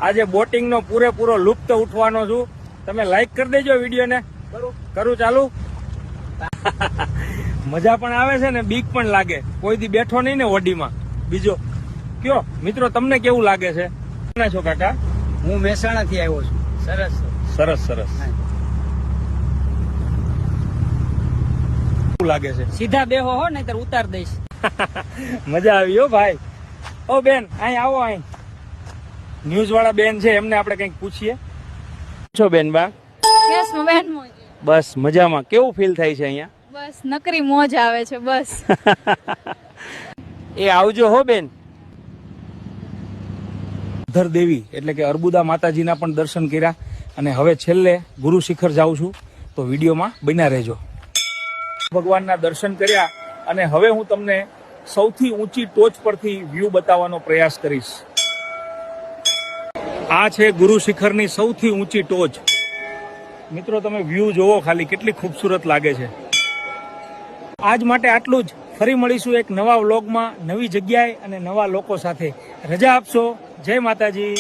આજે બોટિંગ નો પૂરેપૂરો લુપ્ત ઉઠવાનો છું. તમે લાઈક કરી દેજો વિડીયો ને. કરું ચાલુ. મજા પણ આવે છે ને બીક પણ લાગે. કોઈ દી બેઠો નહીં ને હોડીમાં. બીજો કયો મિત્રો, તમને કેવું લાગે છે? ક્યાં છો કાકા? હું મહેસાણા થી આવ્યો છું. સરસ સરસ સરસ. કેવું લાગે છે? સીધા બેહો હો નહીતર ઉતાર દઈશ. મજા આવી હો ભાઈ. ઓ બેન અહીં આવો. અહીં ન્યૂઝ વાળા બેન છે, એમને આપણે કંઈક પૂછીએ. છો બેન બા? બસ મજામાં. કેવું ફીલ થાય છે અહીંયા? બસ નકરી મોજ આવે છે બસ. એ આવજો હો બેન. ધર દેવી એટલે કે અર્બુદા માતાજીના પણ દર્શન કર્યા અને હવે છેલ્લે ગુરુ શિખર જાઉં છું, તો વિડીયોમાં બન્યા રહેજો. ભગવાનના દર્શન કર્યા અને હવે હું તમને સૌથી ઊંચી ટોચ પરથી વ્યૂ બતાવવાનો પ્રયાસ કરીશ. આ છે ગુરુ શિખરની સૌથી ઊંચી ટોચ. મિત્રો તમે વ્યૂ જોવો ખાલી, કેટલી ખૂબસૂરત લાગે છે. આજ માટે આટલું જ. ફરી મળીશું એક નવા વ્લોગમાં, નવી જગ્યાએ અને નવા લોકો સાથે. રજા આપશો. જય માતાજી.